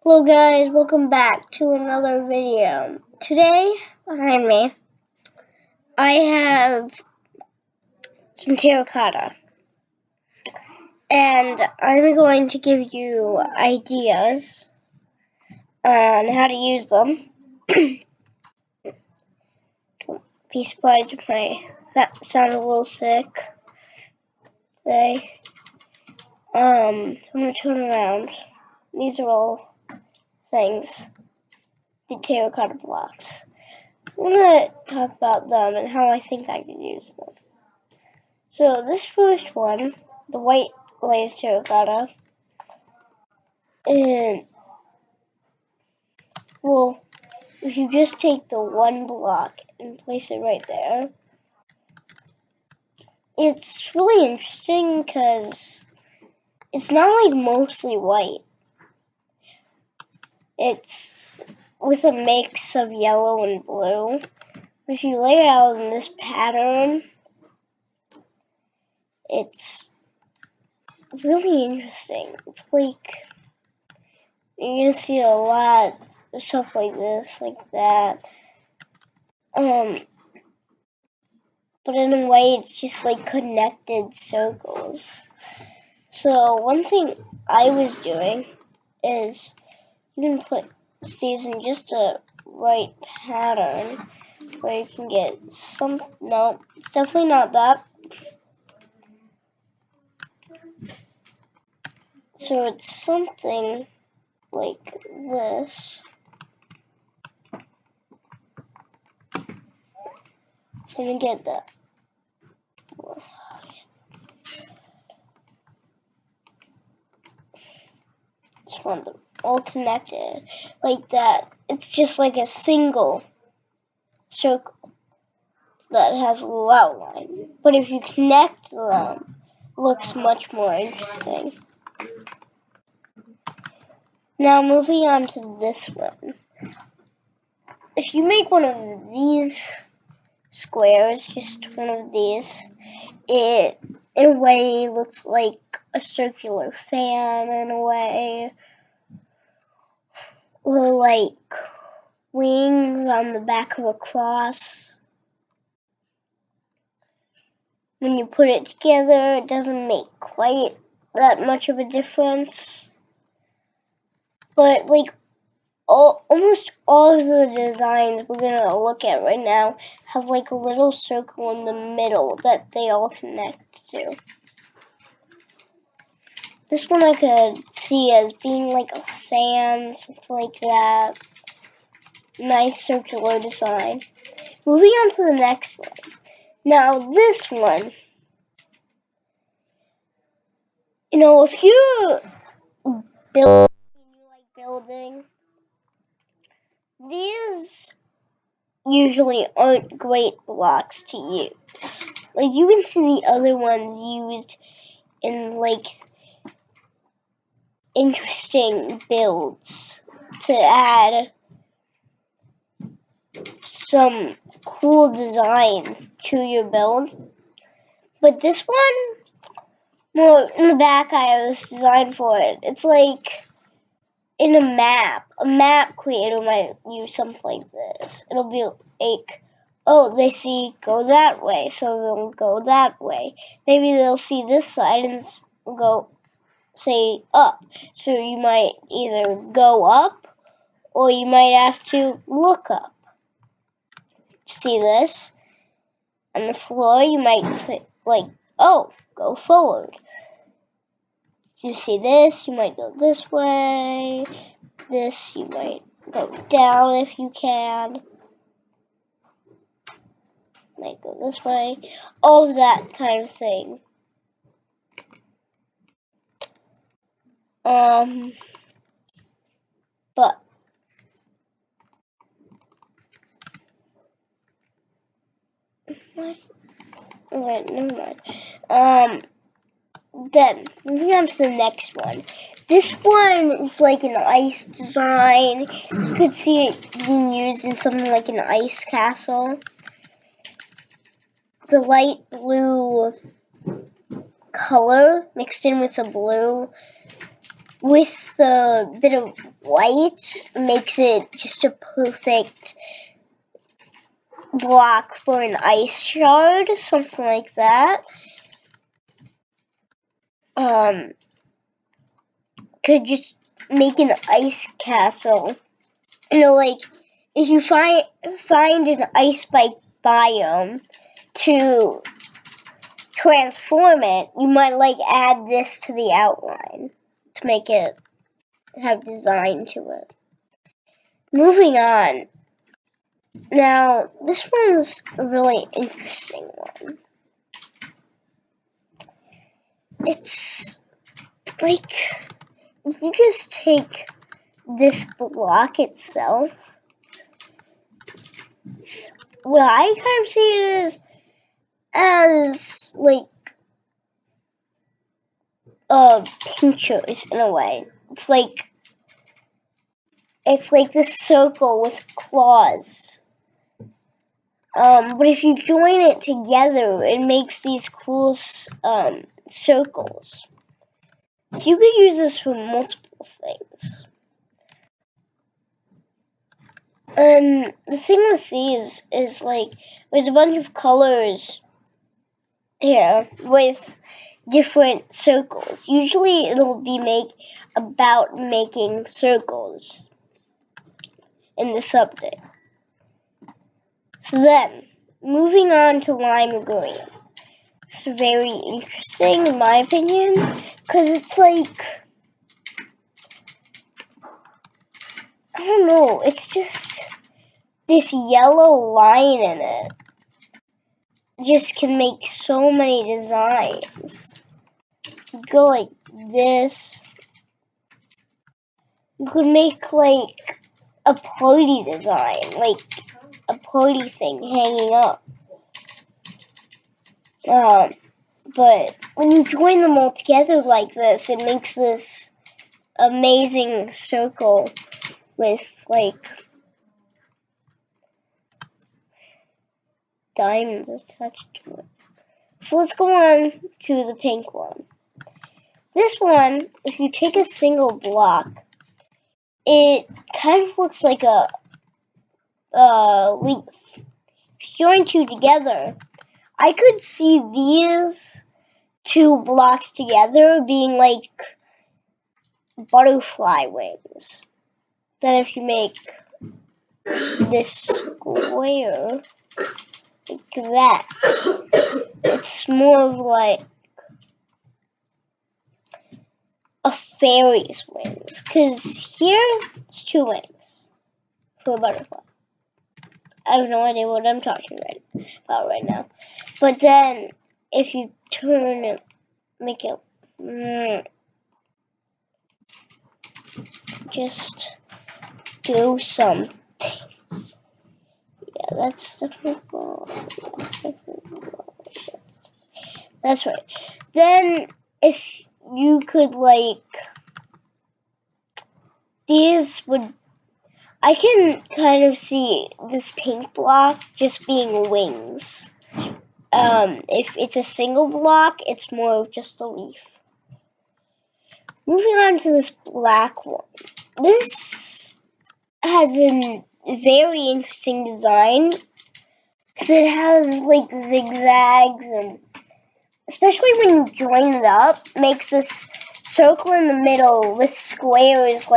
Hello guys, welcome back to another video. Today, behind me, I have some terracotta. And I'm going to give you ideas on how to use them. Be surprised if I sound a little sick today. So I'm going to turn around. These are all things, the terracotta blocks. I'm going to talk about them and how I think I can use them. So this first one, the white glazed terracotta, and well, if you just take the one block and place it right there, it's really interesting because it's not like mostly white. It's with a mix of yellow and blue. If you lay it out in this pattern, it's really interesting. It's like you're gonna see a lot of stuff like this, like that. But in a way, it's just like connected circles. So one thing I was doing is you can put these in just a right pattern where you can get some. No, it's definitely not that. So it's something like this. So I'm gonna get that. Just want them all connected like that. It's just like a single circle that has a little outline. But if you connect them, it looks much more interesting. Now moving on to this one. If you make one of these squares, just one of these, it in a way looks like a circular fan in a way, or like wings on the back of a cross. When you put it together, it doesn't make quite that much of a difference. But like almost all of the designs we're going to look at right now have like a little circle in the middle that they all connect to. This one I could see as being like a fan, something like that. Nice circular design. Moving on to the next one. Now this one, if you like building, these usually aren't great blocks to use. Like you can see the other ones used in like interesting builds to add some cool design to your build. But this one, well, in the back I have this design for it. It's like in a map creator might use something like this. It'll be like, oh, they see go that way, so they'll go that way. Maybe they'll see this side and go, say, up. So you might either go up or you might have to look up. See this? On the floor, you might say, like, oh, go forward. You see this, you might go this way. This, you might go down if you can. Might go this way. All of that kind of thing. But okay, never mind. Then moving on to the next one. This one is like an ice design. You could see it being used in something like an ice castle. The light blue color mixed in with the blue with the bit of white makes it just a perfect block for an ice shard, something like that. Could just make an ice castle. You know, like if you find an ice spike biome to transform it, you might like add this to the outline to make it have design to it. Moving on. Now, this one's a really interesting one. It's like if you just take this block itself, what I kind of see it is as like pinchers in a way. It's like this circle with claws. But if you join it together, it makes these cool circles. So you could use this for multiple things. And the thing with these is like there's a bunch of colors here with different circles. Usually it'll be about making circles in the subject. So then, moving on to lime green. It's very interesting in my opinion, because it's like, I don't know, it's just this yellow line in it. Just can make so many designs. You go like this. You could make like a party design, like a party thing hanging up. But when you join them all together like this, it makes this amazing circle with like diamonds attached to it. So let's go on to the pink one. This one, if you take a single block, it kind of looks like a leaf. If you join two together, I could see these two blocks together being like butterfly wings. Then if you make this square like that, it's more of like a fairy's wings. Because here, it's two wings for a butterfly. I have no idea what I'm talking about right now. But then, if you turn it, make it, just do something. Yeah, that's definitely wrong. That's right. Then, if you could, like, these would, I can kind of see this pink block just being wings. If it's a single block, it's more of just a leaf. Moving on to this black one. This has a very interesting design because it has like zigzags, and especially when you join it up, makes this circle in the middle with squares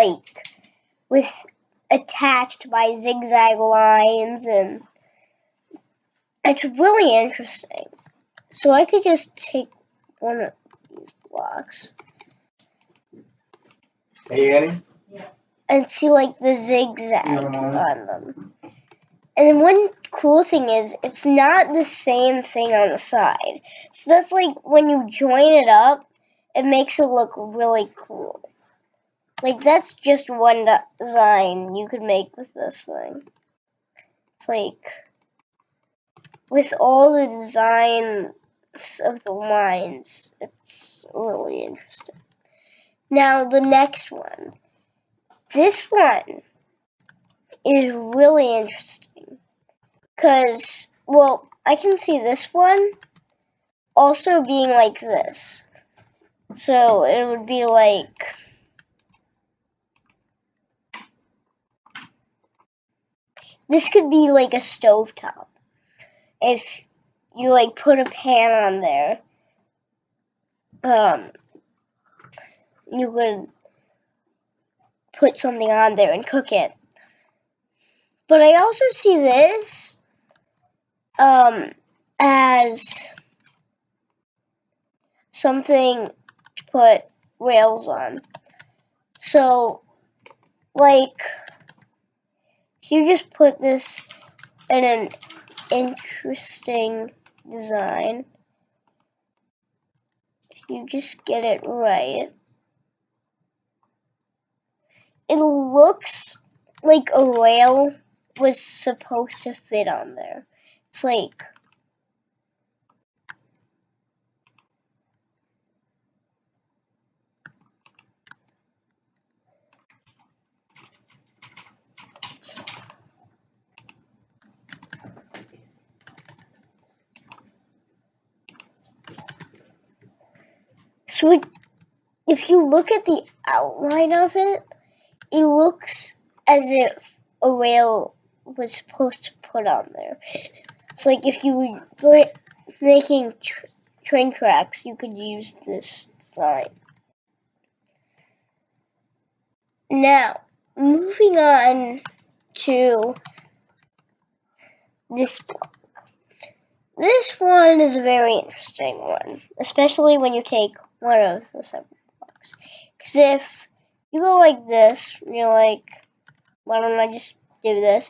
with attached by zigzag lines, and it's really interesting. So I could just take one of these blocks. Hey, Annie? And see like the zigzag on them. And then one cool thing is it's not the same thing on the side. So that's like when you join it up, it makes it look really cool. Like that's just one design you could make with this thing. It's like with all the designs of the lines, it's really interesting. Now the next one. This one is really interesting because, well, I can see this one also being like this. So it would be like this could be like a stovetop. If you like put a pan on there, you could put something on there and cook it. But I also see this as something to put rails on. So, like, if you just put this in an interesting design, if you just get it right, it looks like a rail was supposed to fit on there. It's like, so if you look at the outline of it, it looks as if a rail was supposed to put on there. It's like if you were making train tracks, you could use this design. Now, moving on to this block. This one is a very interesting one, especially when you take one of the 7 blocks. Because if you go like this, you're like, why don't I just do this?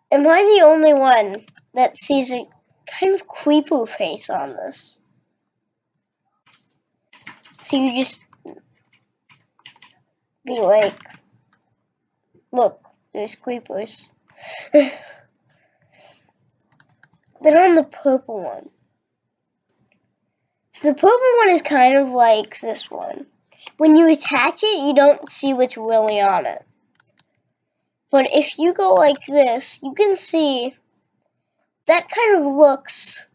Am I the only one that sees a kind of creeper face on this? So you just be like, look, there's creepers. Then on the purple one. The purple one is kind of like this one. When you attach it, you don't see what's really on it. But if you go like this, you can see that kind of looks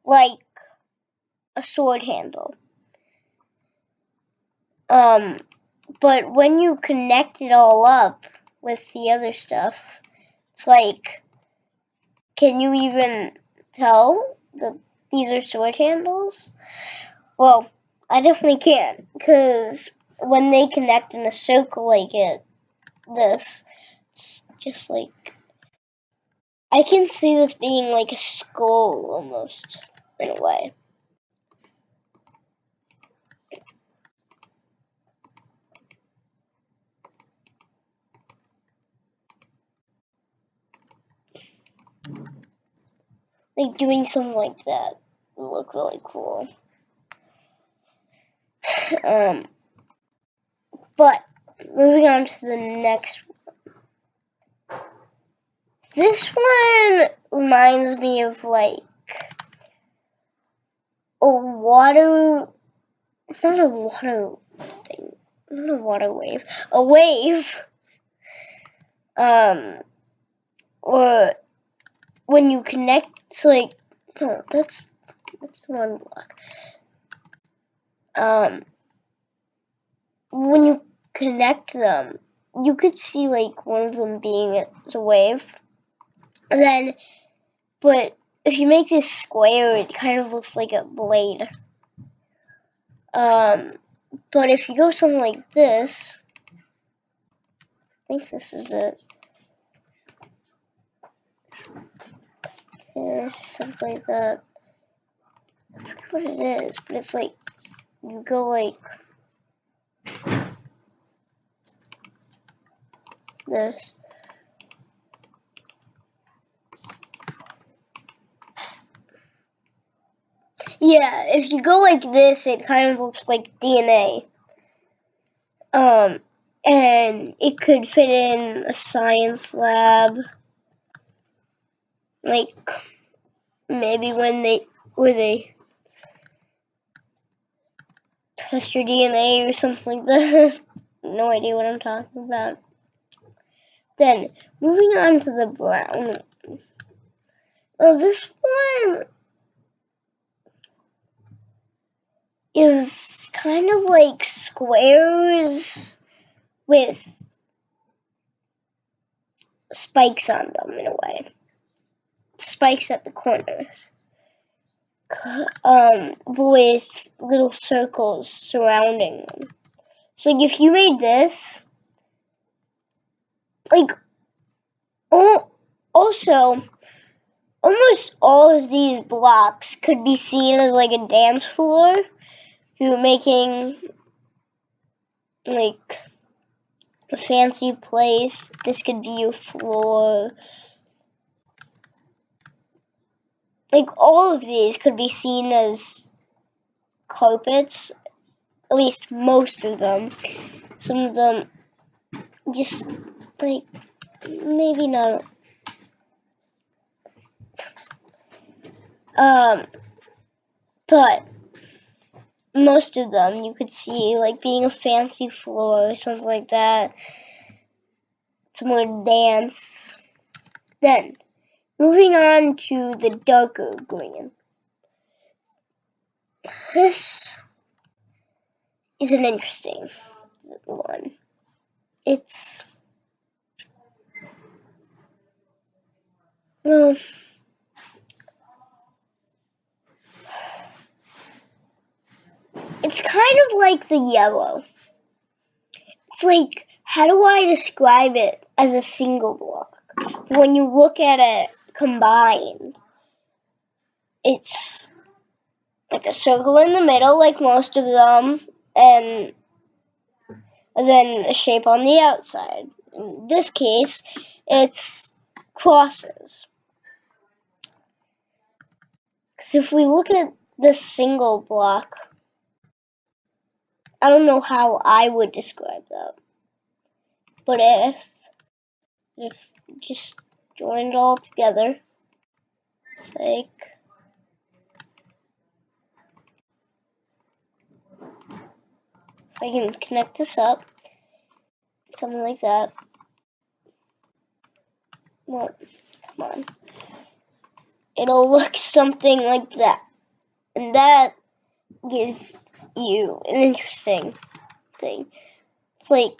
like a sword handle. But when you connect it all up with the other stuff, it's like, can you even tell that these are sword handles? Well, I definitely can, because when they connect in a circle like this, it's just like, I can see this being like a skull almost, in a way. Like doing something like that would look really cool. But moving on to the next one. This one reminds me of like a water, not a water thing, not a water wave, a wave. Or when you connect, it's like, no, that's one block. When you connect them, you could see like one of them being a wave. And then, but if you make this square, it kind of looks like a blade. But if you go something like this, I think this is it. Yeah, it's just something like that. I forget what it is, but it's like, you go like this. Yeah, if you go like this, it kind of looks like DNA. And it could fit in a science lab. Like, maybe where they test your DNA or something like that. No idea what I'm talking about. Then, moving on to the brown. Oh, this one is kind of like squares with spikes on them in a way. Spikes at the corners. With little circles surrounding them. So like if you made this, like, also, almost all of these blocks could be seen as like a dance floor. If you're making like a fancy place, this could be your floor. Like all of these could be seen as carpets, at least most of them. Some of them just like maybe not. But most of them you could see like being a fancy floor or something like that. Some more dance. Then, moving on to the darker green. This is an interesting one. It's, well, it's kind of like the yellow. It's like, how do I describe it as a single block? When you look at it combined, it's like a circle in the middle, like most of them, and then a shape on the outside. In this case, it's crosses. Because if we look at this single block, I don't know how I would describe that. But if just joined all together, it's like, if I can connect this up, something like that. Well, come on. It'll look something like that. And that gives you an interesting thing. It's like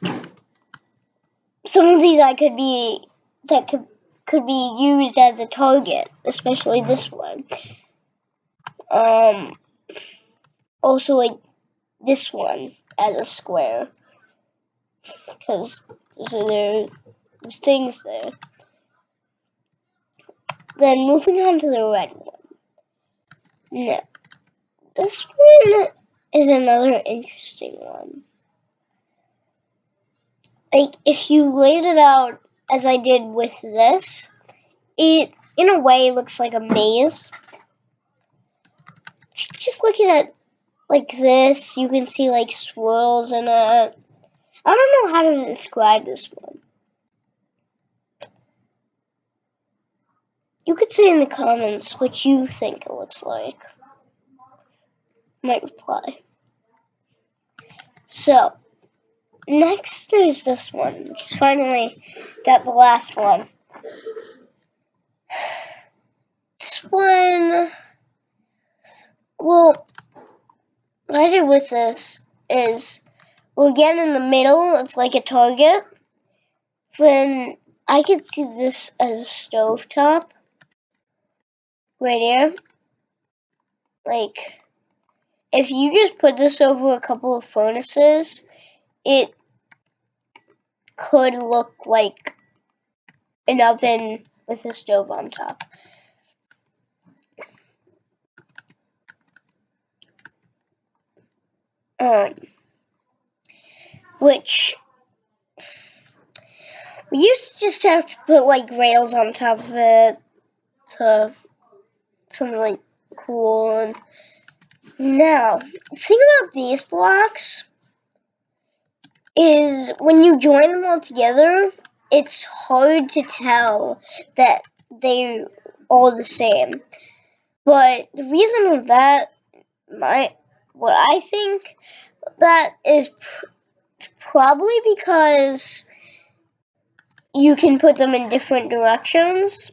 some of these could be used as a target, especially this one. Also like this one as a square, because there's things there. Then moving on to the red one. Now, this one is another interesting one. Like, if you laid it out as I did with this, it, in a way, looks like a maze. Just looking at like this, you can see like swirls in it. I don't know how to describe this one. You could say in the comments what you think it looks like. Might reply. So, next there's this one, which is finally got the last one. This one, well, what I did with this is, well, again in the middle, it's like a target. Then I could see this as a stovetop. Right here. Like, if you just put this over a couple of furnaces, it could look like an oven with a stove on top. Which we used to just have to put like rails on top of it to something like cool. And now, the thing about these blocks is when you join them all together, it's hard to tell that they're all the same. But the reason of that, what I think that is probably because you can put them in different directions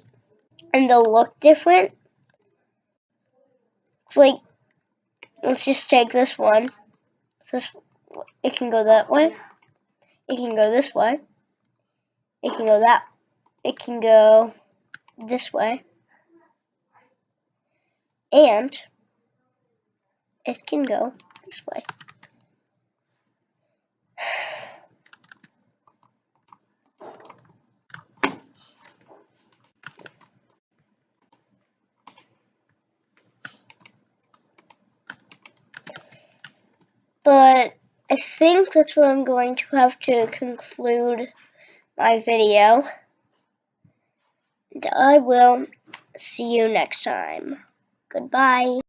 and they'll look different. It's like, let's just take this one. It can go that way. It can go this way. It can go that it can go this way, and it can go this way. But I think that's where I'm going to have to conclude my video. And I will see you next time. Goodbye.